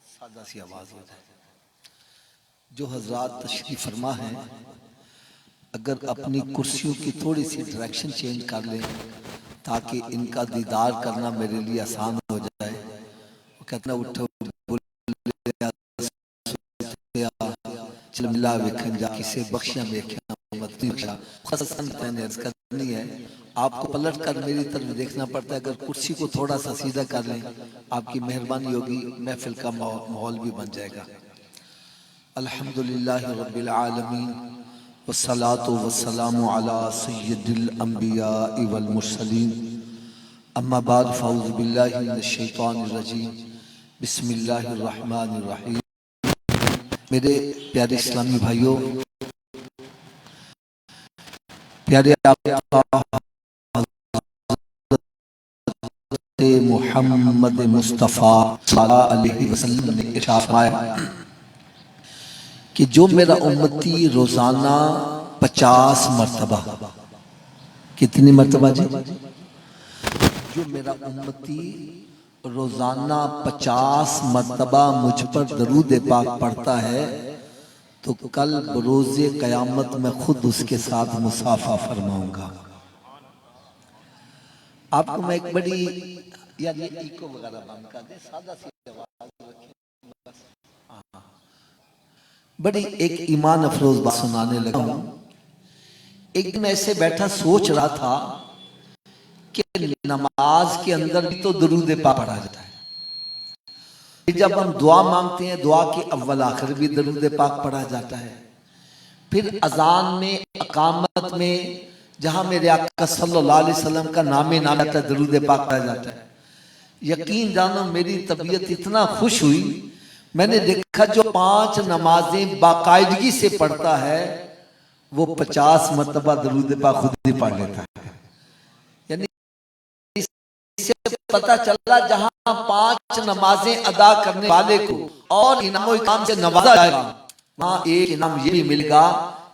सादा सी आवाज हो जाए। जो हजरात तशरीफ फरमा है, अगर अपनी कुर्सियों की थोड़ी सी डायरेक्शन चेंज कर लें ताकि इनका दीदार करना मेरे लिए आसान हो जाए। वो कहते ना उठो मिला वेखन जा किसे बख्शियां वेख्या मत बख्शा। खसन मैंने अर्ज करनी है, आपको पलट कर मेरी तरफ देखना पड़ता है। अगर कुर्सी को थोड़ा सा सीधा कर लें, आपकी मेहरबानी होगी, महफिल का माहौल भी बन जाएगा। अल्हम्दुलिल्लाह रब्बिल आलमीन वस्सलातु वस्सलामु अला सय्यिदिल अंबिया वल मुरसलीन। अम्मा बाद फ़अऊज़ु बिल्लाहि मिनश शैतानिर रजीम। बिस्मिल्लाहिर रहमानिर रहीम। मेरे प्यारे इस्लामी भाइयों, प्यारे मोहम्मद मुस्तफ़ा सल्लल्लाहु अलैहि वसल्लम ने इरशाद फरमाया कि जो मेरा उम्मती रोजाना 50 मरतबा, कितनी मरतबा जी? जो मेरा उम्मती रोजाना 50 मरतबा मुझ पर दरूद पाक पढ़ता है तो कल बरोज़े क़यामत में खुद उसके साथ मुसाफा फरमाऊंगा। आपको मैं एक बड़ी यार ये इको वगैरह बंद कर दे, सादा सी आवाज रखें बस। बड़ी एक ईमान अफरोज बात सुनाने लगा हूं। एक दिन ऐसे बैठा सोच रहा था कि नमाज के अंदर भी तो दरूद पाक पढ़ा जाता है। जब हम दुआ मांगते हैं, दुआ के अव्वल आखिर भी दरूद पाक पढ़ा जाता है। फिर अजान में, अकामत में, जहां मेरे आका सल्लल्लाहु अलैहि वसल्लम का नाम आता है, दरूद पाक पढ़ा जाता है। यकीन जानो मेरी तबीयत इतना खुश हुई, मैंने देखा जो 5 नमाजें बाकायदगी से पढ़ता है वो 50 मरतबा दरूद पाक खुद ही पढ़ लेता है। यानी इससे पता चला जहां 5 नमाजें अदा करने वाले को और इनामो इकाम से नवाजा जाएगा, वहां एक इनाम ये भी मिलेगा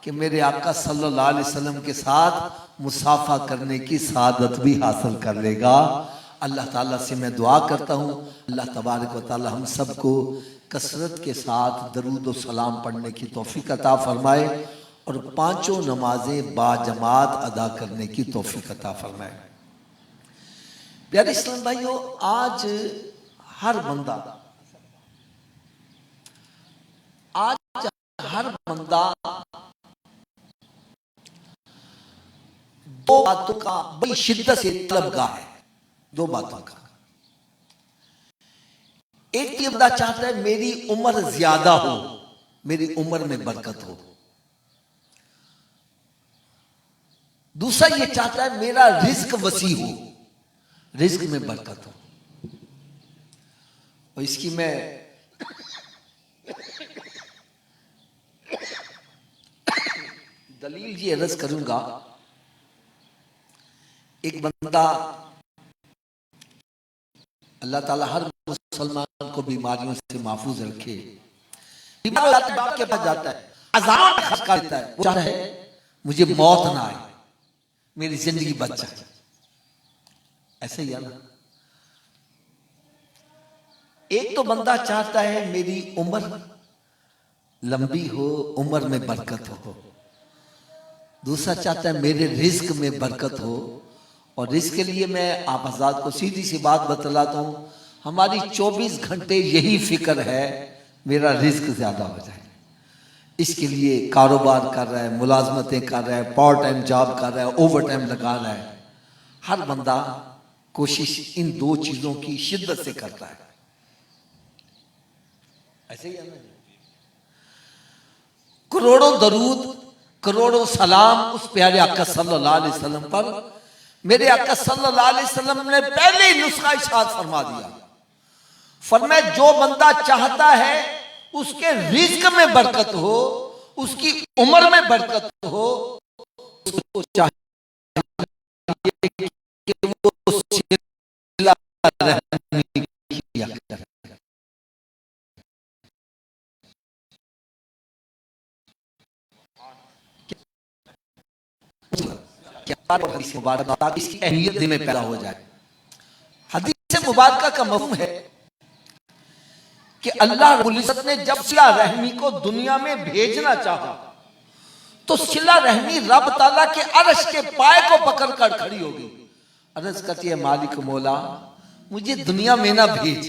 कि मेरे आका सल्लल्लाहु अलैहि वसल्लम के साथ मुसाफा करने की सादत भी हासिल कर लेगा। अल्लाह ताला से मैं दुआ करता हूँ, अल्लाह तबारक व तआला हम सबको कसरत के साथ दरूद व सलाम पढ़ने की तौफीक अता फरमाए और 5 नमाजें बाजमात अदा करने की तौफीक अता फरमाए। प्यारे इस्लाम भाइयों, आज हर बंदा दो बातों का बड़ी शिद्दत से तलबगार है। 2 बातों का, एक ये बंदा चाहता है मेरी उम्र ज्यादा हो, मेरी उम्र में बरकत हो। दूसरा ये चाहता है मेरा रिज्क वसी हो, रिज्क में बरकत हो। और इसकी मैं दलील ये अर्ज करूंगा। एक बंदा, अल्लाह ताला हर मुसलमान को बीमारियों से महफूज रखे, बीमार के पास जाता है, अज़ान खसका देता है, वो चाहता है मुझे मौत ना आए, मेरी जिंदगी बच जाए। ऐसे ही है ना। एक तो बंदा चाहता है मेरी उम्र लंबी हो, उम्र में बरकत हो। दूसरा चाहता है मेरे रिज्क में बरकत हो। और रिज्क के लिए मैं आप हज़रात को सीधी सी बात बतलाता हूँ, हमारी 24 घंटे यही फिक्र है मेरा रिज्क ज्यादा हो जाए। इसके लिए कारोबार कर रहा है, मुलाजमतें कर रहा है, पार्ट टाइम जॉब कर रहा है, ओवर टाइम लगा रहा है। हर बंदा कोशिश इन 2 चीजों की शिद्दत से करता है। ऐसे ही है ना। करोड़ों दरूद, करोड़ों सलाम उस प्यारे आका सल्लल्लाहु अलैहि वसल्लम पर। मेरे आका सल्लल्लाहु अलैहि वसल्लम ने पहले ही नुस्खा इरशाद फरमा दिया, फरमाया जो बंदा चाहता है उसके रिज्क में बरकत हो, उसकी उम्र में बरकत हो, उसको चाहिए कि वो सिला रहमी किया करे। हदीस मुबारक इसकी अहमियत दिल में पैदा हो जाए। हदीस मुबारक का मफ़हूम है कि अल्लाह रब्बुल इज्जत ने जब सिला रहमी को दुनिया में भेजना चाहा तो सिला रहमी रब ताला के अर्श के पाए को पकड़कर खड़ी होगी, अर्ज करती है मालिक मौला मुझे दुनिया में ना भेज,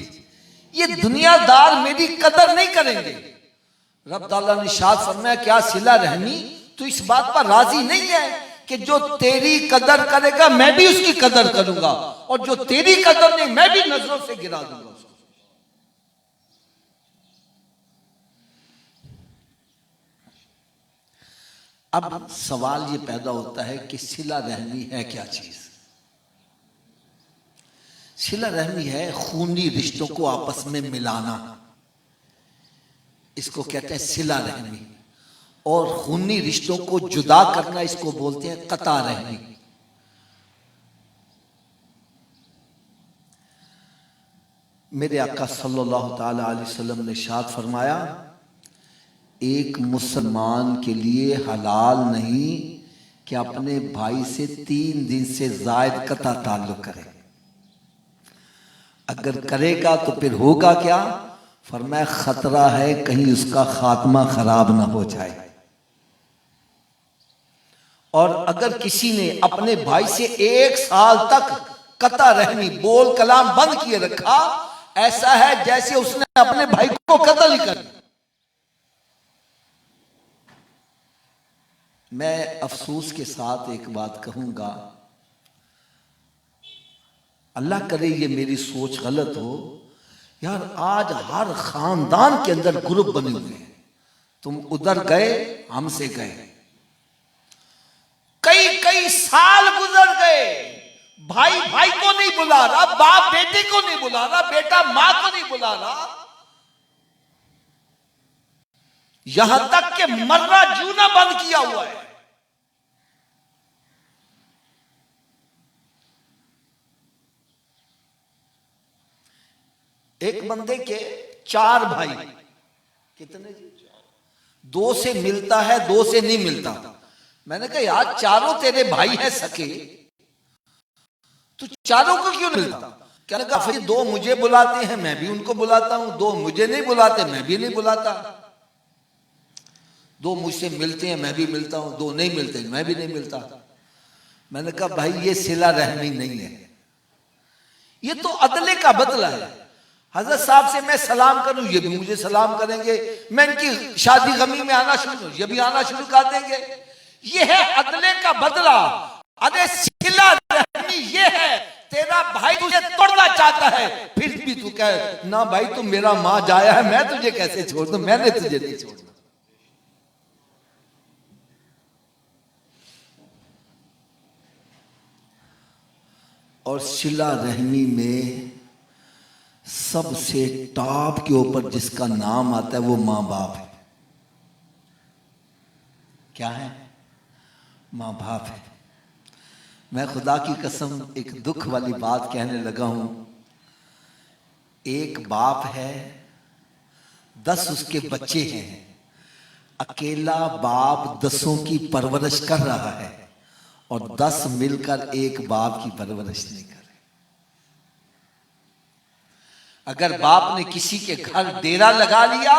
ये दुनियादार मेरी कदर नहीं करेंगे। रब ताला ने इरशाद फरमाया क्या सिला रहमी तो इस बात पर राजी नहीं है कि जो तेरी कदर करेगा मैं भी उसकी कदर करूंगा, और जो तेरी कदर नहीं मैं भी नजरों से गिरा दूंगा उसको। अब सवाल ये पैदा होता है कि सिला रहमी है क्या चीज? सिला रहमी है खूनी रिश्तों को आपस में मिलाना, इसको कहते हैं सिला रहमी। और खूनी रिश्तों को जुदा करना इसको बोलते हैं कता रहमी। मेरे आका सल्लल्लाहु ताला अलैहि वसल्लम ने इरशाद फरमाया एक मुसलमान के लिए हलाल नहीं कि अपने भाई से 3 दिन से जायद कता ताल्लुक करे। अगर करेगा तो फिर होगा क्या? फरमाया खतरा है कहीं उसका खात्मा खराब ना हो जाए। और अगर किसी ने अपने भाई से 1 साल तक कता रहमी बोल कलाम बंद किए रखा, ऐसा है जैसे उसने अपने भाई को कत्ल ही कर दिया। मैं अफसोस के साथ एक बात कहूंगा, अल्लाह करे ये मेरी सोच गलत हो, यार आज हर खानदान के अंदर ग्रुप बने हुए हैं। तुम उधर गए हमसे गए, कई साल गुजर गए, भाई भाई को नहीं बुला रहा, बाप बेटे को नहीं बुला रहा, बेटा मां को नहीं बुला रहा, यहां तक कि मरना जीना बंद किया हुआ है। एक बंदे के 4 भाई, कितने जी? 2 से मिलता है 2 से नहीं मिलता। मैंने कहा यार चारों तेरे भाई हैं सके, तू चारों को क्यों नहीं मिलता? क्या लगा फिर 2 मुझे बुलाते हैं मैं भी उनको बुलाता हूं, 2 मुझे नहीं बुलाते मैं भी नहीं बुलाता, 2 मुझसे मिलते हैं मैं भी मिलता हूं, 2 नहीं मिलते मैं भी नहीं मिलता। मैंने कहा भाई ये सिला रहमी नहीं है, ये तो अदले का बदला है। हजरत साहब से मैं सलाम करूं ये भी मुझे सलाम करेंगे, मैं इनकी शादी गमी में आना शुरू ये भी आना शुरू कर देंगे। ये है अदले का बदला। अरे सिला रहमी ये है तेरा भाई तुझे तोड़ना चाहता है, फिर भी तू कहे ना भाई तू मेरा मां जाया है, मैं तुझे कैसे छोड़ दूं, मैंने तुझे नहीं छोड़ना। और सिला रहमी में सबसे टॉप के ऊपर जिसका नाम आता है वो मां बाप है। क्या है? मां बाप है। मैं खुदा की कसम एक दुख वाली बात कहने लगा हूं। एक बाप है, 10 उसके बच्चे हैं, अकेला बाप 10 की परवरिश कर रहा है और 10 मिलकर एक बाप की परवरिश नहीं कर। अगर बाप ने किसी के घर डेरा लगा लिया,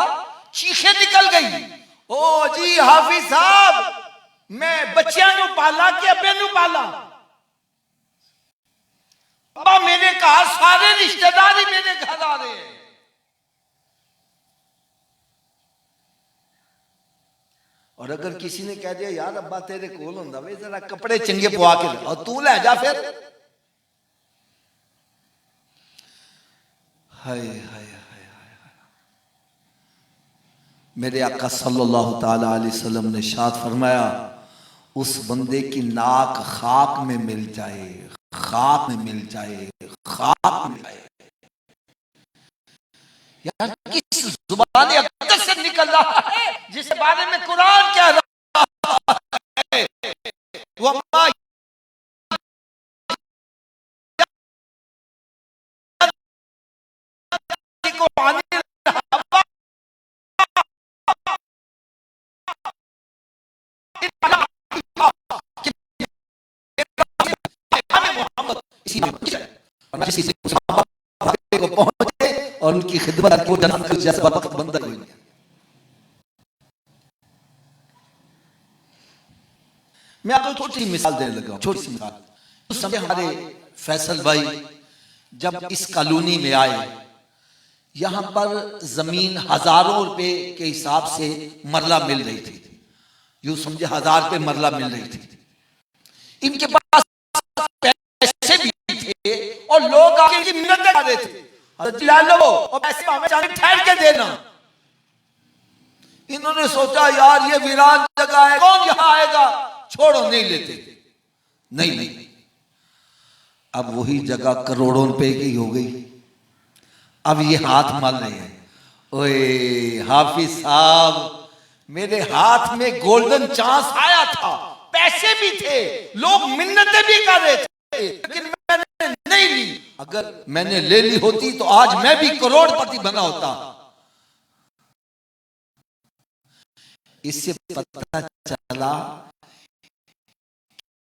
चीखें निकल गई, ओ जी हाफिज साहब मैं बच्चियां नू पाला के अब्बे नू पाला, अब्बा मेरे घर सारे रिश्तेदार ही मेरे घर आ रहे हैं। और अगर किसी ने कह दिया यार अब्बा तेरे कोल हुंदा वे जरा कपड़े चंगे पवा के और तू ले जा, फिर हाय हाय हाय हाय। मेरे आका सल्लल्लाहु ताला अलैहि वसल्लम ने इरशाद फरमाया उस बंदे की नाक खाक में मिल जाए, खाक में मिल जाए, खाक में जाए। यार किस जुबान अक्सर से निकल रहा है जिसके बारे में कुरान कह रहा है वमा को पहुंचे और उनकी खिदमत को जन्नत का जज्बा वक्त बंद हो गया। मैं आपको छोटी सी मिसाल देने लगा हूं, छोटी सी मिसाल। उस समय हमारे फैसल भाई जब इस कॉलोनी में आए, यहां पर जमीन हजारों रुपए के हिसाब से मरला मिल रही थी, यूं समझे 1000 रुपए मरला मिल रही थी। इनके पास पैसे भी थे और लोग आके इनकी मिन्नतें कर रहे थे, दिला लो और पैसे हमें जाके ठहर के देना। इन्होंने सोचा यार ये वीरान जगह है, कौन यहां आएगा, छोड़ो, नहीं लेते, नहीं। अब वही जगह करोड़ों रुपए की हो गई। अब ये हाथ मल रहे हैं, ओए हाफिज साहब, मेरे हाथ में गोल्डन चांस आया था, पैसे भी थे, लोग मिन्नतें भी कर रहे थे, लेकिन मैंने नहीं ली। अगर मैंने ले ली होती तो आज मैं भी करोड़पति बना होता। इससे पता चला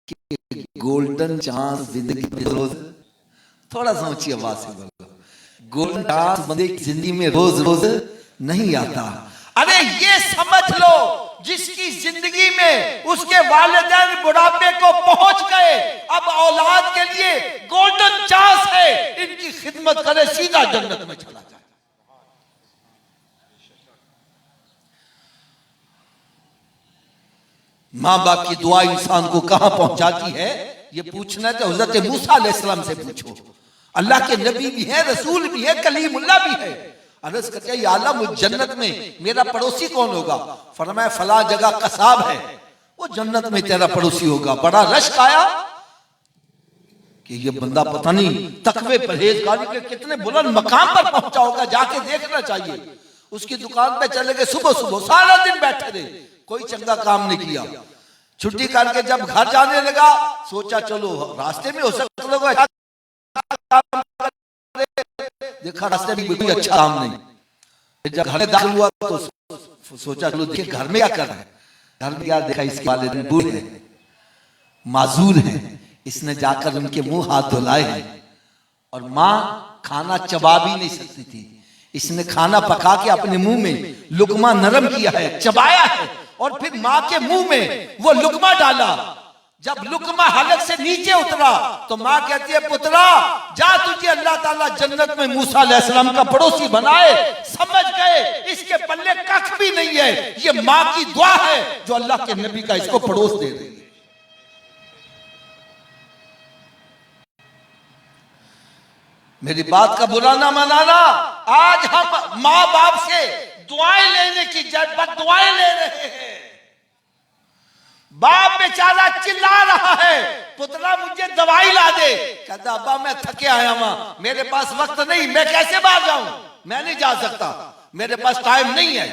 कि गोल्डन चांस जिंदगी में रोज, थोड़ा सा ऊंची आवाज से बोलो, गोल्डन चांस बंदे की जिंदगी में रोज रोज नहीं आता। अरे ये समझ लो, जिसकी जिंदगी में उसके वालिदैन बुढ़ापे को पहुंच गए, अब औलाद के लिए गोल्डन चांस है, इनकी खिदमत करे, सीधा जन्नत में चला जाए। माँ बाप की दुआ इंसान को कहां पहुंचाती है, ये पूछना है तो हजरत मूसा अलैहिस्सलाम से पूछो। अल्लाह के नबी भी है, रसूल भी है, कलीमुल्लाह भी है। अर्ज करते या अल्लाह, मुझ जन्नत में मेरा पड़ोसी कौन होगा? फरमाया फला जगह कसाब है, वो जन्नत में तेरा पड़ोसी होगा। बड़ा रश्क आया कि ये बंदा पता नहीं तकवे परहेजगारी के कितने बुलंद मकाम पर पहुंचा होगा, जाके देखना चाहिए। उसकी दुकान पे चले गए, सुबह सुबह सारा दिन बैठे रहे, कोई चंगा काम नहीं किया। छुट्टी करके जब घर जाने लगा, सोचा चलो रास्ते में हो सकता, देखा रास्ते में कोई अच्छा काम नहीं। जब घर में दाखिल हुआ तो सोचा चलो देखिए घर में क्या कर रहा है। घर में क्या देखा, इसके वालिदैन बूढ़े हैं, माजूर हैं। इसने जाकर उनके मुंह हाथ धुलाए हैं, और माँ खाना चबा भी नहीं सकती थी, इसने खाना पका के अपने मुंह में लुकमा नरम किया है, चबाया है, और फिर माँ के मुंह में वो लुकमा डाला। जब लुकमा हलक से नीचे उतरा तो माँ कहती है, पुत्रा जा, तुझे अल्लाह ताला जन्नत में मूसा अलैहिस्सलाम का पड़ोसी बनाए। समझ गए इसके पल्ले कख भी नहीं है, ये माँ की दुआ है जो अल्लाह के नबी का इसको पड़ोस दे रही है। मेरी बात का बुरा ना मनाना, आज हम माँ बाप से दुआएं लेने की जगह दुआएं ले रहे हैं। बाप बेचारा चिल्ला रहा है, पुत्रा मुझे दवाई ला दे। कहता अब्बा मैं थके आया मां, मेरे पास वक्त नहीं, मैं कैसे बाहर जाऊं, मैं नहीं जा सकता, मेरे पास टाइम नहीं है।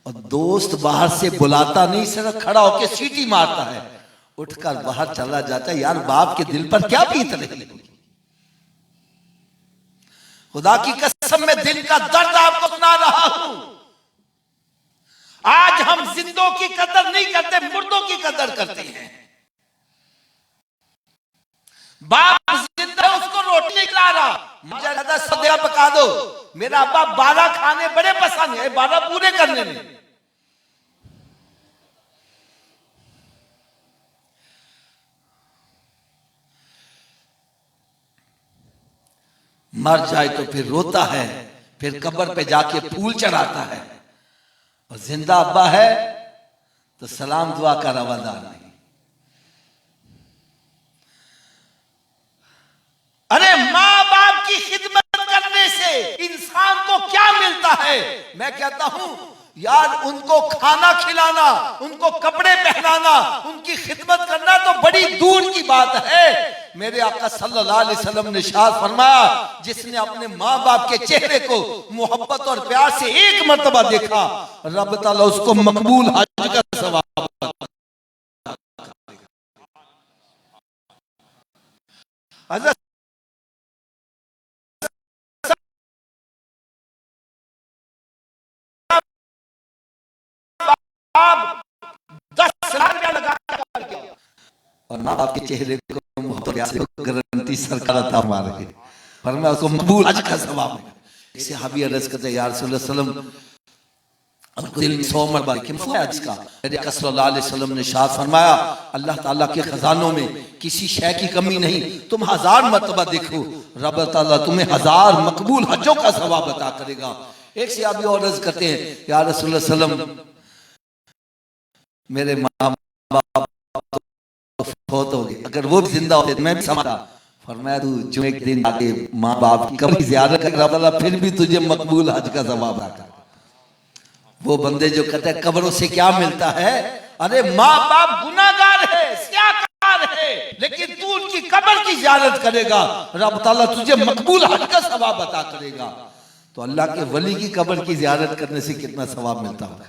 और दोस्त बाहर से बुलाता नहीं, सिर्फ खड़ा होकर सीटी मारता है, उठकर बाहर चला जाता है। यार बाप के दिल पर क्या बीत रही है? खुदा की कसम में दिल का दर्द आपको सुना रहा हूं। आज हम जिंदों की कदर नहीं करते, मुर्दों की कदर करते हैं। बाप जिंदा उसको रोटी नहीं खिला रहा, मुझे ज्यादा सदिया पका दो। मेरा अब्बा 12 खाने बड़े पसंद है, 12 पूरे करने में। मर जाए तो फिर रोता है, फिर कब्र पे जाके फूल चढ़ाता है, और जिंदा अब्बा है तो सलाम दुआ का रवादार नहीं। अरे माँ बाप की खिदमत करने से इंसान को क्या मिलता है? मैं कहता हूं यार, उनको खाना खिलाना, उनको कपड़े पहनाना, उनकी खिदमत करना तो बड़ी दूर की बात है। मेरे आका सल्लल्लाहु अलैहि वसल्लम ने इरशाद फरमाया, जिसने अपने माँ बाप के चेहरे को मोहब्बत और प्यार से एक मर्तबा देखा, रब ताला उसको मकबूल हज का सवाब। हज़रत 10 लाख रुपया लगा और माँ बाप के चेहरे को मोहब्बत से गारंटी सरकार अता फरमा रही है। फरमाया उसको मकबूल हज का सवाब मिलेगा। एक सहाबी अर्ज करते या रसूल सल्लल्लाहु दिल में 100 मरतबा हज का। मेरे आका सल्लल्लाहु अलैहि वसल्लम ने इरशाद फरमाया अल्लाह ताला के खजानों में किसी शय की कमी नहीं, तुम 1000 मरतबा देखो रब ताला तुम्हें 1000 मकबूल हजों का सवाब अता करेगा। एक सहाबी और अर्ज करते हैं या रसूल सल्लल्लाहु मेरे माँ बाप फौत हो गए, अगर वो भी जिंदा होते तो मैं भी समझता। फरमाया तू जो एक दिन आगे माँ बाप की कब्र की ज़ियारत करेगा फिर भी तुझे मकबूल हज का सवाब आता। वो बंदे जो कहते हैं कब्रों से क्या मिलता है, अरे माँ बाप गुनाहगार है, स्याकार है, लेकिन तू उनकी कब्र की ज़ियारत करेगा रब ताला तुझे मकबूल हज का सवाब अता करेगा। तो अल्लाह के वली की कब्र की ज़ियारत करने से कितना सवाब मिलता होगा।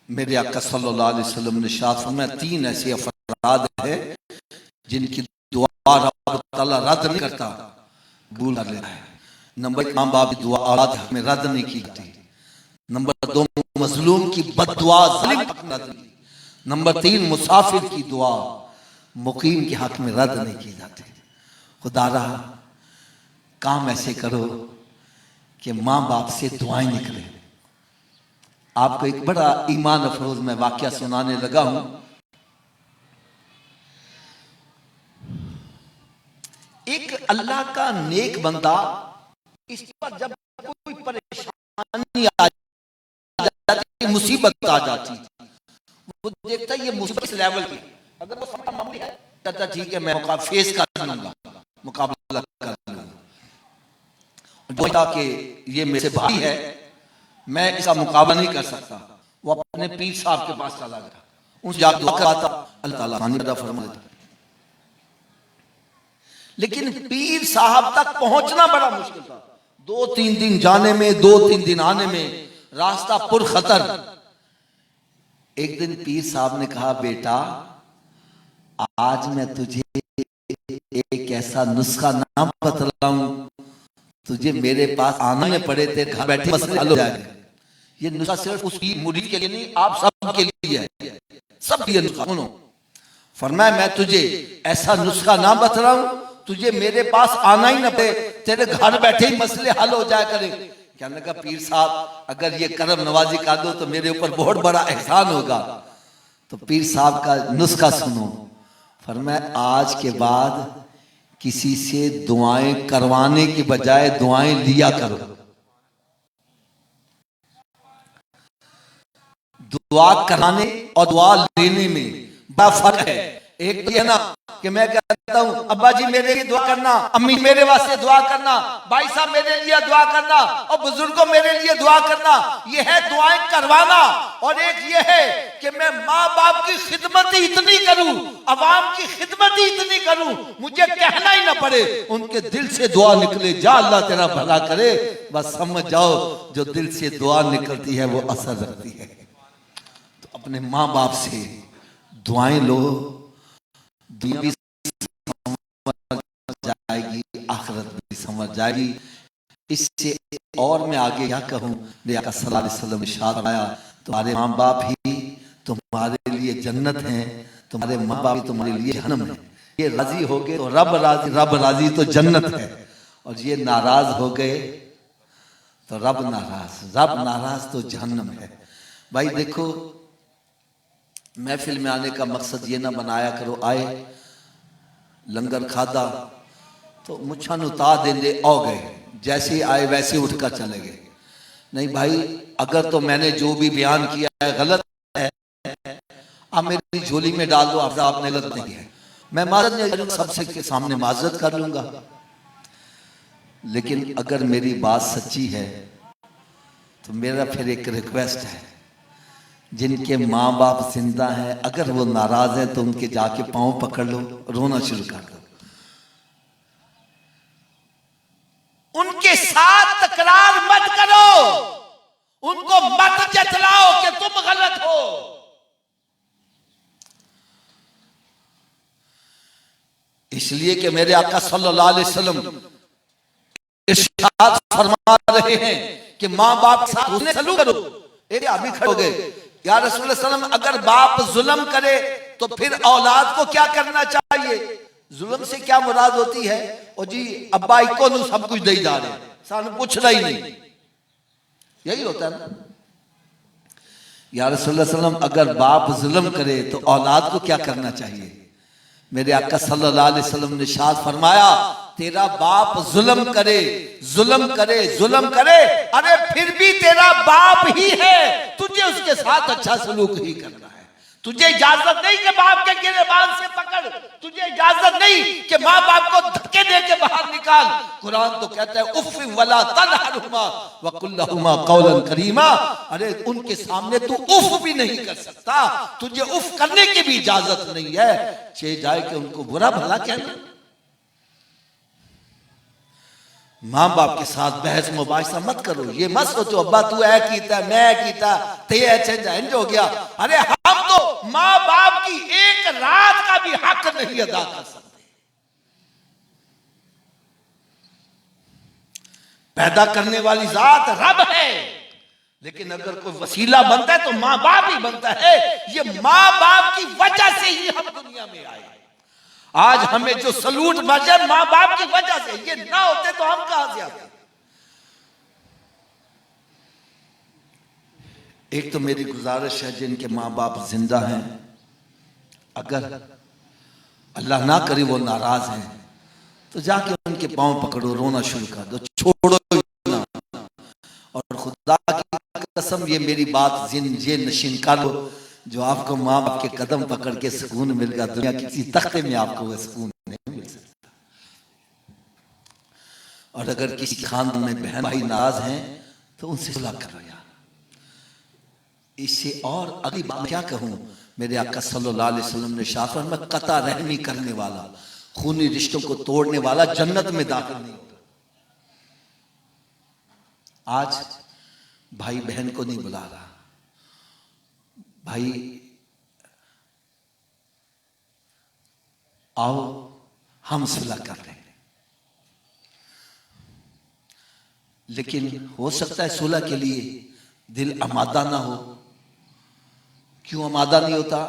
मेरे आका सल्लल्लाहु अलैहि वसल्लम ने इरशाद फरमाया 3 ऐसे अफराद है जिनकी दुआ रब ताला रद्द नहीं करता, कबूल कर लेता है। नंबर 1 माँ बाप की दुआ औलाद में रद्द नहीं की जाती। नंबर 2 मजलूम की बद्दुआ जालिम रद्द नहीं। नंबर 3 मुसाफिर की दुआ मुकीम के हक में रद्द नहीं की जाती। खुदा रहा काम ऐसे करो कि माँ बाप से दुआएं निकले। आपको एक बड़ा ईमान अफरोज में वाकया सुनाने लगा हूं। एक अल्लाह का नेक बंदा, इस पर जब कोई परेशानी आ जाती, मुसीबत आ जाती, वो देखता है ये मुसीबत इस लेवल की, अगर वो समझ मामूली है कहता ठीक है मैं फेस कर लूंगा, मुकाबला कर लूंगा। बोलता कि ये मेरे से भारी है, मैं इसका मुकाबला नहीं कर सकता। वो अपने पीर साहब के पास चला गया, उनसे जाकर दुआ कराता, अल्लाह ताला आसानी पैदा फरमा देता। लेकिन पीर साहब तक पहुंचना बड़ा मुश्किल था। 2-3 दिन जाने में, 2-3 दिन आने में, रास्ता पुरखतर। एक दिन पीर साहब ने कहा बेटा आज मैं तुझे एक ऐसा नुस्खा ना बतलाऊं, तुझे मेरे पास आना में पड़े थे, घर बैठे मसले हल हो जाएंगे। ये नुस्खा सिर्फ उस मुरीद के लिए नहीं, आप सब के लिए है, सब ये नुस्खा सुनो। फरमाया मैं तुझे ऐसा नुस्खा ना बतलाऊं, तुझे मेरे पास आना ही ना पड़े, तेरे घर बैठे ही मसले हल हो जाया करे। कहने लगा पीर साहब अगर ये करम नवाजी कर दो तो मेरे ऊपर बहुत बड़ा एहसान होगा। तो पीर साहब का नुस्खा सुनो। फरमाया आज के बाद किसी से दुआएं करवाने की बजाय दुआएं लिया करो। दुआ कराने और दुआ लेने में बड़ा फर्क है। एक तो ये ना कि मैं कहता हूं अब्बा जी मेरे लिए दुआ करना, अम्मी मेरे वास्ते दुआ करना, भाई साहब मेरे लिए दुआ करना और बुजुर्गों मेरे लिए दुआ करना, ये है दुआएं करवाना। और एक ये है कि मैं माँ बाप की खिदमत ही इतनी करूं, अवाम की खिदमत ही इतनी करूं, मुझे कहना ही ना पड़े, उनके दिल से दुआ निकले, जा अल्लाह तेरा भला करे। बस समझ जाओ जो दिल से दुआ निकलती है वो असर रखती है। तो अपने माँ बाप से दुआएं लो, दुनिया भी समझ जाएगी, आखिरत भी समझ जाएगी। इससे और मैं आगे क्या कहूँ, मेरे आका सल्लल्लाहु अलैहि वसल्लम ने इरशाद आया तुम्हारे माँ बाप ही तुम्हारे लिए जन्नत हैं, तुम्हारे माँ बाप ही तुम्हारे लिए जहन्नम है। ये राजी हो गए तो रब राजी तो जन्नत है, और ये नाराज हो गए तो रब नाराज तो जहन्नम है। भाई देखो महफिल में आने का मकसद ये ना बनाया करो आए लंगर खादा तो मुच्छा उतार देंगे औ गए, जैसे ही आए वैसे उठकर चले गए। नहीं भाई अगर तो मैंने जो भी बयान किया है गलत है, आप मेरी झोली में डाल दो, आपने गलत नहीं है, मैं माजरत सबसे के सामने माजरत कर लूंगा। लेकिन अगर मेरी बात सच्ची है तो मेरा फिर एक रिक्वेस्ट है, जिनके माँ बाप जिंदा हैं अगर वो नाराज हैं तो उनके जाके पांव पकड़ लो, रोना शुरू कर दो, उनके साथ तकरार मत करो, उनको मत जतलाओ कि तुम गलत हो। इसलिए कि मेरे आका सल्लल्लाहु अलैहि वसल्लम इरशाद फरमा रहे हैं कि माँ बाप के साथ सलूक करो। अभी खड़े हो गए या रसूल सल्लल्लाहु अलैहि वसल्लम अगर बाप जुल्म करे तो फिर औलाद को क्या करना चाहिए? जुल्म से क्या मुराद होती है? और जी अब्बा इको नू सब कुछ दे जा रहे, सानू पूछना ही नहीं, यही होता है ना। या रसूलुल्लाह सल्लल्लाहु अलैहि वसल्लम, अगर बाप जुल्म करे तो औलाद को क्या करना चाहिए? मेरे आका सल्लल्लाहु अलैहि वसल्लम ने शाद फरमाया, तेरा बाप जुल्म करे, जुल्म करे, जुल्म करे, अरे फिर भी तेरा बाप ही है, तुझे उसके साथ अच्छा सलूक ही करना है। तुझे इजाजत नहीं कि बाप के गिरेबान से पकड़, तुझे इजाजत नहीं कि माँ बाप को धक्के दे के बाहर निकाल। कुरान तो कहता है उफ़ वला तनहरुमा वकुल लहुमा कौलन करीमा, अरे उनके सामने तू उफ़ भी नहीं कर सकता, तुझे उफ़ करने की भी इजाजत नहीं है, चे जाए कि उनको बुरा भला कहना। माँ बाप के साथ बहस मुबाहिसा मत करो, ये मत सोचो अब्बा तू ऐ कीता मैं कीता ते इंज हो गया। अरे हम तो माँ बाप की एक रात का भी हक नहीं अदा कर सकते। पैदा करने वाली जात रब है, लेकिन अगर कोई वसीला बनता है तो माँ बाप ही बनता है। ये माँ बाप की वजह से ही हम दुनिया में आए। आज हमें जो सलूट बजर माँ बाप की वजह से, ये ना होते तो हम कहां से आते? एक तो मेरी गुजारिश है, जिनके माँ बाप जिंदा हैं, अगर अल्लाह ना करे वो नाराज हैं, तो जाके उनके पांव पकड़ो, रोना शुरू कर दो, छोड़ो ना। और खुदा की कसम ये मेरी बात ये नशीन कर लो, जो आपको माँ बाप के कदम पकड़ के सुकून मिलेगा, दुनिया किसी तख्ते में आपको वह सुकून नहीं मिल सकता। और अगर किसी खानदान में बहन भाई नाराज हैं तो उनसे सुलह करो यार। इससे और अगली बात क्या कहूं, मेरे आका सल्लल्लाहु अलैहि वसल्लम ने शाफ़र में कता रहमी करने वाला, खूनी रिश्तों को तोड़ने वाला जन्नत में दाखिल नहीं होगा। आज भाई बहन को नहीं बुला रहा, भाई आओ हम सुलह कर रहे हैं, लेकिन हो सकता है सुलह के लिए दिल आमादा ना हो। क्यों आमादा नहीं होता?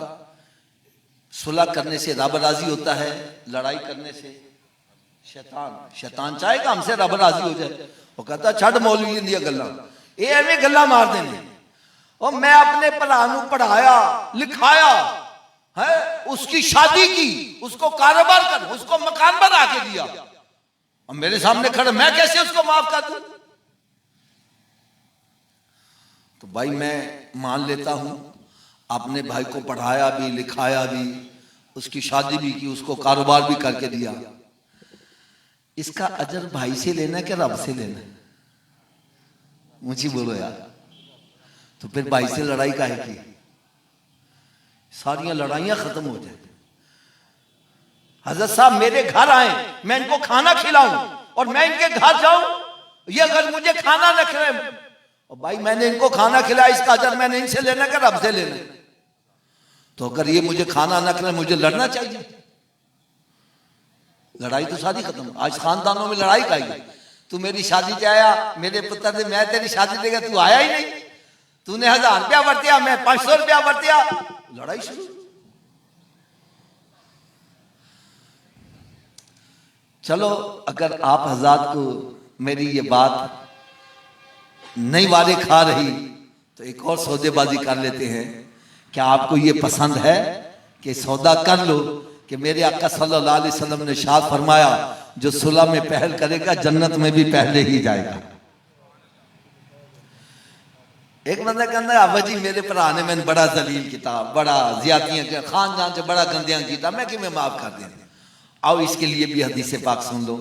सुलह करने से रब राजी होता है, लड़ाई करने से शैतान चाहेगा हमसे रब राजी हो जाए। वो कहता छड़ मौलवी दी गल्लां, ये एवें गल्लां मार देने। और मैं अपने भरा नूं पढ़ाया लिखाया है, उसकी शादी की, उसको कारोबार कर, उसको मकान बना के दिया, और मेरे सामने खड़े मैं कैसे उसको माफ कर दूं? तो भाई मैं मान लेता हूं आपने भाई को पढ़ाया भी लिखाया भी, उसकी शादी भी की, उसको कारोबार भी करके दिया, इसका अजर भाई से लेना है कि रब से लेना है? मुझे बोलो यार। तो फिर भाई से लड़ाई काहे की? सारियां लड़ाइयां खत्म हो जाए। हजरत साहब मेरे घर आए, मैं इनको खाना खिलाऊं और मैं इनके घर जाऊं, ये अगर मुझे खाना न खिलाए, और भाई मैंने इनको खाना खिलाया, इसका अजर मैंने इनसे लेना कि रब से लेना? तो अगर ये मुझे खाना न खिलाए, मुझे लड़ना चाहिए? लड़ाई तो सारी खत्म। आज खानदानों में लड़ाई का ही, तू मेरी शादी पे आया, मेरे पुत्र ने मैं तेरी शादी देगा, तू आया ही नहीं, तूने 1000 रुपया बरतिया, मैं 500 रुपया बरतिया, लड़ाई शुरू। चलो अगर आप हज़रात को मेरी ये बात नहीं वारे खा रही तो एक और सौदेबाजी कर लेते हैं। क्या आपको ये पसंद है कि सौदा कर लो कि मेरे आका सल्लल्लाहु अलैहि वसल्लम ने इरशाद फरमाया, जो सुलह में पहल करेगा जन्नत में भी पहले ही जाएगा। एक बंदा कहता है अब्बा जी मेरे भरा ने मैंने बड़ा जलील किया, बड़ा ज्यादतियां किया, खानदान से बड़ा गंदियां किया, मैं कि मैं माफ कर दें। आओ इसके लिए भी हदीस पाक सुन लो।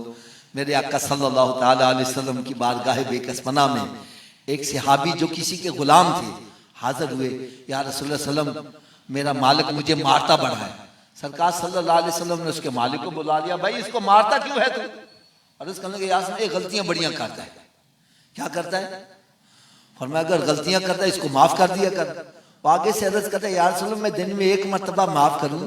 मेरे आका सल्लल्लाहु ताला अलैहि वसल्लम की बारगाह बेकसपना में एक सहाबी जो किसी के गुलाम थे हाजिर हुए, या रसूलुल्लाह सल्लल्लाहु मेरा मालिक मुझे मारता बड़ा है। सरकार सल्लल्लाहु अलैहि वसल्लम ने उसके मालिक को बुला लिया, भाई इसको मारता क्यों है तू? अर्ज़ करने लगे यार ये गलतियां बढ़ियां करता है। क्या करता है? फरमाया अगर गलतियां करता है इसको माफ कर दिया कर। आगे से अर्ज़ करता है यार रसूल मैं दिन में 1 मरतबा माफ करूं,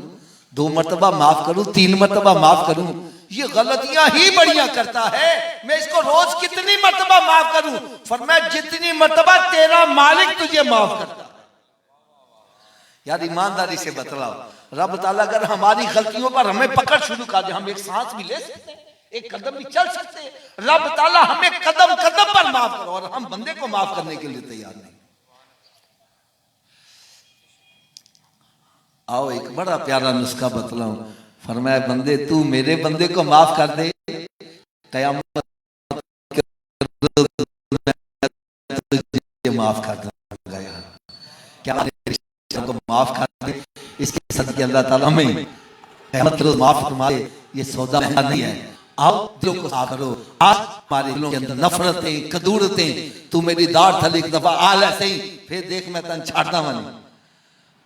2 मरतबा माफ करूं, 3 मरतबा माफ करूं, ये गलतियां ही बढ़िया करता है, मैं इसको रोज कितनी मरतबा माफ करूं? फरमाया जितनी मरतबा तेरा मालिक तुझे माफ करता है। यार ईमानदारी से बतलाओ, रब ताला अगर हमारी गलतियों पर हमें पकड़ शुरू कर दे, हम एक सांस भी ले सकते हैं, एक कदम भी चल सकते हैं। रब ताला हमें कदम कदम पर माफ करो, और हम बंदे को माफ करने के लिए तैयार नहीं। आओ एक बड़ा प्यारा नुस्खा बतलाऊं। फरमाया बंदे तू मेरे बंदे को माफ कर दे, कयामत के रोज़ मैं तुझे माफ कर दूंगा। यार क्या को माफ कर दे, इसके सदके अल्लाह ताला में कयामत के रोज़ माफ फरमाए। ये सौदा महंगा नहीं है। आओ दिलों को साफ करो। आज हमारे दिलों के अंदर नफरतें कदूरतें, तू मेरी दाढ़ थली एक दफा आ ऐसे ही फिर देख मैं तन छाड़ना वाली।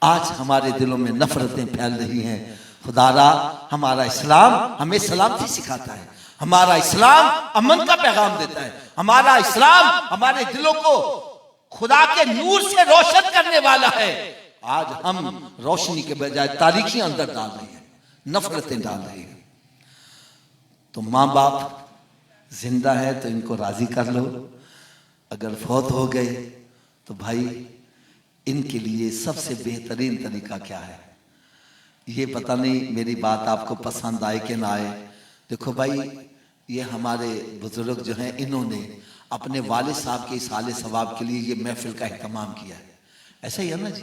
आज हमारे दिलों में नफरतें फैल रही हैं। खुदारा हमारा इस्लाम हमें सलामती सिखाता है, हमारा इस्लाम अमन का पैगाम देता है, हमारा इस्लाम हमारे दिलों को खुदा के नूर से रोशन करने वाला है। आज हम रोशनी के बजाय तारीखियां अंदर डाल रहे हैं, नफरतें डाल रहे हैं। तो माँ बाप जिंदा है तो इनको राजी कर लो, अगर फौत हो गए तो भाई इनके लिए सबसे बेहतरीन तरीका क्या है। ये पता नहीं मेरी बात आपको पसंद आए कि ना आए। देखो भाई ये हमारे बुजुर्ग जो हैं इन्होंने अपने वालिद साहब के इस साले सवाब के लिए ये महफिल का एहतमाम किया है, ऐसा ही है ना जी।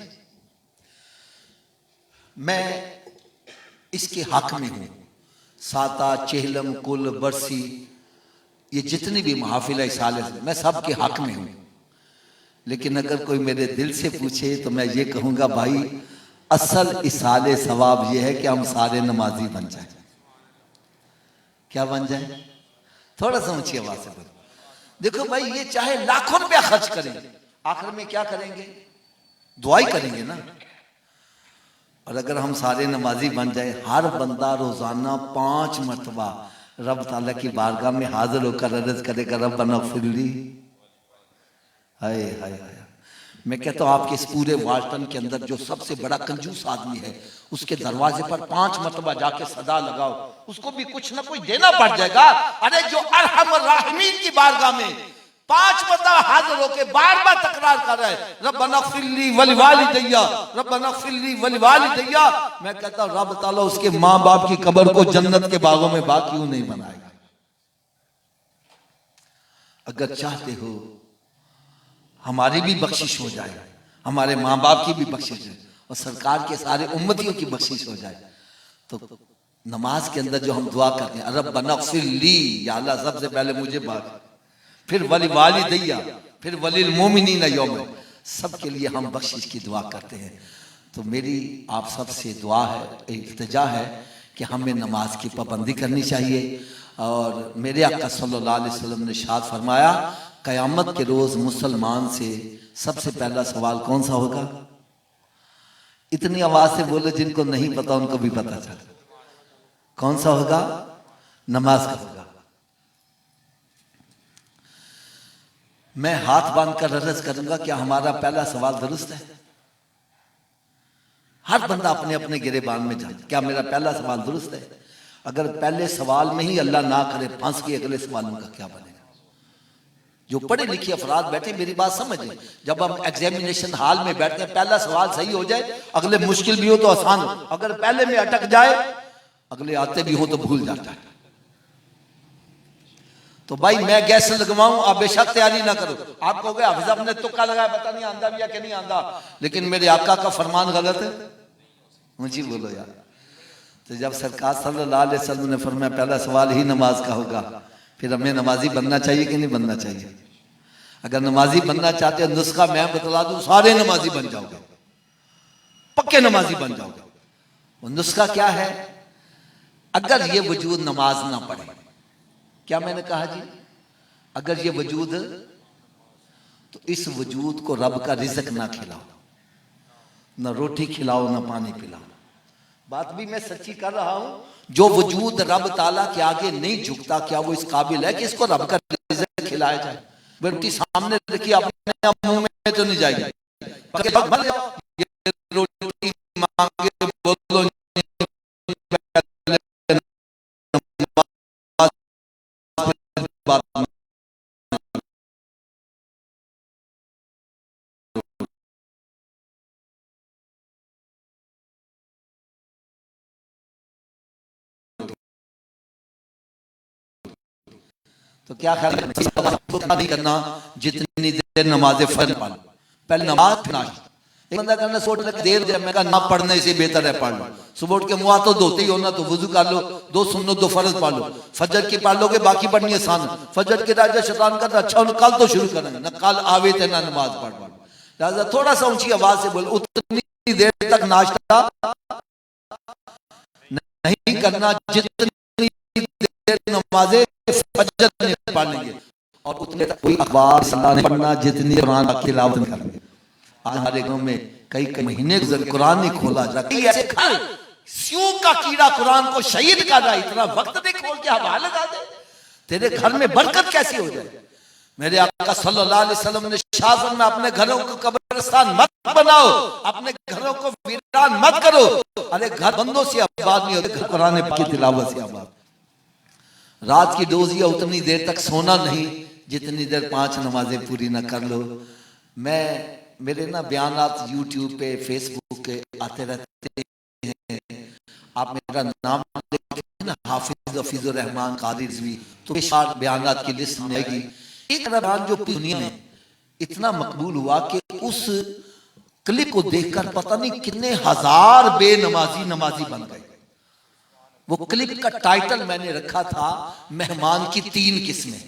मैं इसके हक में हूँ। साता चेहलम कुल बरसी ये जितनी भी महफिल है इस साले से, मैं सब के हक में हूँ। लेकिन अगर कोई मेरे दिल से पूछे तो मैं ये कहूँगा भाई असल इसाले सवाब ये है कि हम सारे नमाजी बन जाए। क्या बन जाए? थोड़ा सा ऊंची आवाज से बोलो। देखो भाई ये चाहे लाखों रुपया खर्च करें, आखिर में क्या करेंगे? दुआई करेंगे ना। और अगर हम सारे नमाजी बन जाए, हर बंदा रोजाना 5 मरतबा रब ताला की बारगाह में हाजिर होकर अर्ज करेगा रब्बना फ़िरली। हाय हाय हाय। मैं कहता हूँ आपके इस पूरे वाल्टन के अंदर जो सबसे बड़ा कंजूस आदमी है उसके दरवाजे पर 5 मरतबा जाके सदा लगाओ, उसको भी कुछ ना कुछ देना पड़ जाएगा। अरे जो अरहम राहिमीन की बारगाह में 5 मरतबा हाजिर होके बार बार तकरार कर रहा है रब्बना फ़िरली वलिवालिदैया, रब्बना फ़िरली वलिवालिदैया, मैं कहता हूँ रब ताला उसके माँ बाप की कब्र को जन्नत के बागों में बाग क्यों नहीं बनाएगा। अगर चाहते हो हमारी भी बख्शिश हो जाए, हमारे माँ बाप की भी बख्शिश हो और सरकार के सारे उम्मतियों की बख्शिश हो जाए, तो नमाज के अंदर जो हम दुआ करते हैं रब्बना फ़िरली, या अल्लाह सबसे पहले मुझे बात, फिर वली वालिदैया, फिर वलिल मोमिनीना यौम, सबके लिए हम बख्शिश की दुआ करते हैं। तो मेरी आप सबसे दुआ है, इल्तिजा है कि हमें नमाज की पाबंदी करनी चाहिए। और मेरे आका सल्लल्लाहु अलैहि वसल्लम ने इरशाद फरमाया क़यामत के रोज मुसलमान से सबसे पहला सवाल कौन सा होगा? इतनी आवाज से बोले जिनको नहीं पता उनको भी पता चले। कौन सा होगा? नमाज का होगा। मैं हाथ बांधकर अर्ज करूंगा क्या हमारा पहला सवाल दुरुस्त है? हर बंदा अपने अपने गिरेबान में जाए, क्या मेरा पहला सवाल दुरुस्त है? अगर पहले सवाल में ही अल्लाह ना करे फंस के अगले सवालों का क्या बनेगा? जो पढ़े लिखे अफराद बैठे मेरी बात समझे, जब हम एग्जामिनेशन हॉल में बैठते हैं पहला सवाल सही हो जाए, अगले मुश्किल भी हो तो आसान हो, अगर पहले में अटक जाए अगले आते भी हो तो भूल जाता है। तो भाई मैं गैस लगवाऊं, आप बेशक तैयारी ना करो। आप कहोगे हाफिज आपने तुक्का लगाया, पता नहीं आंदा भी या कि नहीं आंदा, लेकिन मेरे आका का फरमान गलत है। मुझे बोलो यार। तो जब सरकार सल्लल्लाहु अलैहि वसल्लम ने फरमाया पहला सवाल ही नमाज का होगा, फिर हमें नमाजी बनना चाहिए कि नहीं बनना चाहिए? अगर नमाजी बनना चाहते हो नुस्खा मैं बतला दूं, सारे नमाजी बन जाओगे, पक्के नमाजी बन जाओगे। वो नुस्खा क्या है? अगर ये वजूद नमाज ना पढ़े, क्या मैंने कहा जी? अगर ये वजूद, तो इस वजूद को रब का रिज़्क ना खिलाओ, ना रोटी खिलाओ ना पानी पिलाओ। बात भी मैं सच्ची कर रहा हूं। जो वजूद रब ताला के आगे नहीं झुकता, क्या वो इस काबिल है कि इसको रब का रिज़्क खिलाया जाए? रोटी सामने रखी अपने मुंह में तो नहीं जाएगी। रोटी मांगे बोलो बात तो क्या ख्याल नहीं करना जितनी देर नमाज फर्ज पढ़ लो, पहले नमाज नाश्ता। एक बंदा करना सोच रहा देर हो जाए, मैं कहा ना पढ़ने से बेहतर है पढ़ लो। सुबह उठ के मुँह तो धोते ही हो ना, तो वुजू कर लो, 2 सुन्नत 2 फर्ज पढ़ लो, फजर की पढ़ लोगे, बाकी पढ़नी आसान। फजर के राजा शैतान का अच्छा कल तो शुरू करेंगे ना, कल आवे थे ना नमाज पढ़ पढ़। लिहाजा थोड़ा सा ऊंची आवाज से बोल, उतनी देर तक नाश्ता नहीं करना जितनी देर नमाज़े फजर नहीं पढ़ेंगे, और उतने तक कोई अखबार नहीं पढ़ना जितनी कुरान की तिलावत नहीं करेंगे। आज हमारे गांव में कई महीने कुरान नहीं खोला जा, कई ऐसे घर स्यू का कीड़ा कुरान को शहीद कर रहा है, इतना वक्त नहीं खोल के हवा लगा दे, तेरे घर में बरकत कैसी हो जाए। मेरे आका सल्लल्लाहु अलैहि वसल्लम ने शासन में अपने घरों को कब्रिस्तान मत बनाओ, अपने घरों को वीरान मत करो। अरे घर बंदों से आबाद नहीं होते, घर कुरान की तिलावत से आबाद। रात की डोजिया उतनी देर तक सोना नहीं जितनी देर 5 नमाजें पूरी ना कर लो। मेरे ना बयानात यूट्यूब पे फेसबुक पे आते रहते हैं, आप मेरा नाम लिखें ना, हाफिज हफीजुर रहमान कादिर रिजवी, तो बेशुमार बयानात की लिस्ट में आएगी। एक बयान जो दुनिया में इतना मकबूल हुआ कि उस क्लिप को देखकर पता नहीं कितने हजार नमाजी बन गए। वो क्लिप का टाइटल मैंने रखा था मेहमान की 3 किस्में।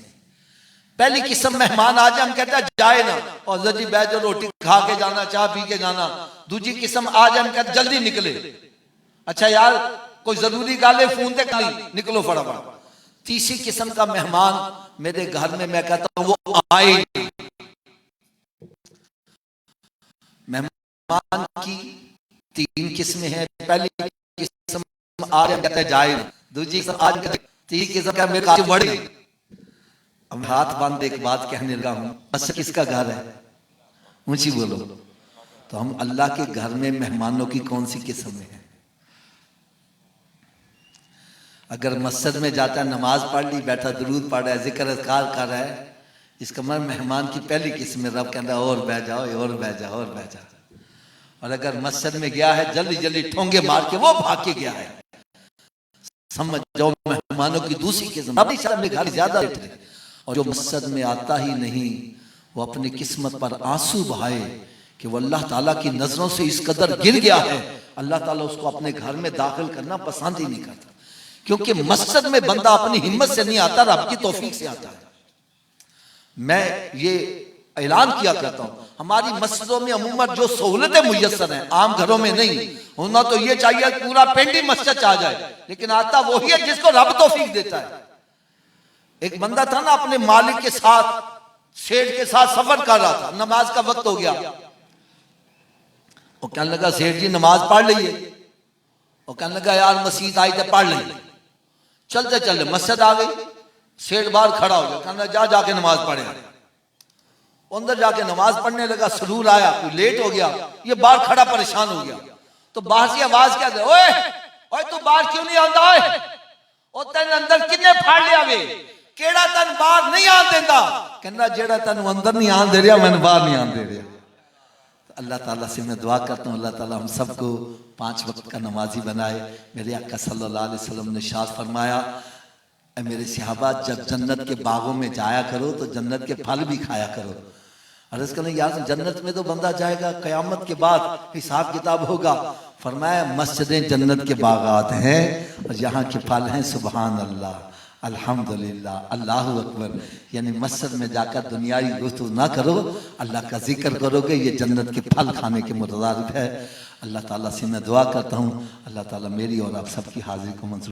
पहली किस्म मेहमान आ जाए, हम कहते हैं जाए ना, और जल्दी बैठ जाओ, रोटी खा के जाना, चाय पी के जाना। दूसरी किस्म आ जाए, हम कहते जल्दी निकले, अच्छा यार कोई जरूरी गाले फोन ते कर निकलो फटाफट। तीसरी किस्म का मेहमान मेरे घर में, मैं कहता हूं वो आए। मेहमान की 3 किस्में हैं। पहली किस्म आज कहते जाए, दूसरी किस्म आज कहते, तीसरी किस्म क्या मेरे आगे बढ़ गई। अब हाथ बांध एक बात कहने लगा हूं, बस किसका घर है, ऊंची बोलो। तो हम अल्लाह के घर में मेहमानों की कौन सी किस्म है? अगर मस्जिद में जाता है, नमाज पढ़ ली, बैठा दुरूद पढ़ रहा है, जिक्र अज़कार कर रहा है, इसका मतलब मेहमान की पहली किस्म में रब कहता है और बह जाओ, और बह जाओ, और बह जाओ। और अगर मस्जिद में गया है, जल्दी जल्दी ठोंगे मार के वो भाग के गया है, समझ जाओ मेहमानों की दूसरी किस्म। अपनी शर्म में घर ज्यादा रहते, और जो मस्जिद में आता ही नहीं, वो अपनी किस्मत पर आंसू बहाए कि वो अल्लाह ताला की नजरों से इस कदर गिर गया है, अल्लाह ताला उसको अपने घर में दाखिल करना पसंद ही नहीं करता। क्योंकि मस्जिद में बंदा अपनी हिम्मत से नहीं आता, रब की तौफीक से आता है। मैं ये ऐलान किया करता हूं, हमारी मस्जिदों में अमूमन जो सहूलतें मुयस्सर हैं, आम घरों में नहीं होना। तो ये चाहिए पूरा पिंड ही मस्जिद आ जाए, लेकिन आता वही है जिसको रब तौफीक देता है। एक बंदा था ना, अपने मालिक के साथ, सेठ के साथ सफर कर रहा था, नमाज का वक्त हो गया। वो कहने लगा सेठ जी नमाज पढ़ लीजिए। वो कहने लगा यार मस्जिद आई तो पढ़ लीजिए। चलते चलते मस्जिद आ गई, सेठ बाहर खड़ा हो गया, कहना जा जाके नमाज पढ़े। अंदर जाके नमाज पढ़ने लगा, सुरूर आया, कोई लेट हो गया, ये बाहर खड़ा परेशान हो गया। तो बाहर से आवाज क्या दे, ओए ओए तू बाहर क्यों नहीं आता है? ओ तेन अंदर किन्ने फाड़ लिया वे, केड़ा तन बाहर नहीं आन देता? कहना जेड़ा तन अंदर नहीं आन दे रहा, मैंने बाहर नहीं आन दे रहा। अल्लाह ताला से मैं दुआ करता हूँ, अल्लाह ताला हम सबको 5 वक्त का नमाजी बनाए। मेरे आका सल्लल्लाहु अलैहि वसल्लम ने इरशाद फरमाया, मेरे सहाबा जब जन्नत के बागों में जाया करो तो जन्नत के फल भी खाया करो। अर्ज़ करने यार जन्नत में तो बंदा जाएगा, क़यामत के बाद हिसाब किताब होगा। फरमाया मस्जिदें जन्नत के बागात हैं और यहाँ के फल हैं सुबहान अल्लाह, अल्हम्दुलिल्लाह, अल्लाहु अकबर। यानी मस्जिद में जाकर दुनियावी गुफ्तगू ना करो, अल्लाह का जिक्र करोगे, ये जन्नत के फल खाने के मुतरादिफ है। अल्लाह ताला से मैं दुआ करता हूँ, अल्लाह ताला मेरी और आप सबकी हाजिरी को मंजूर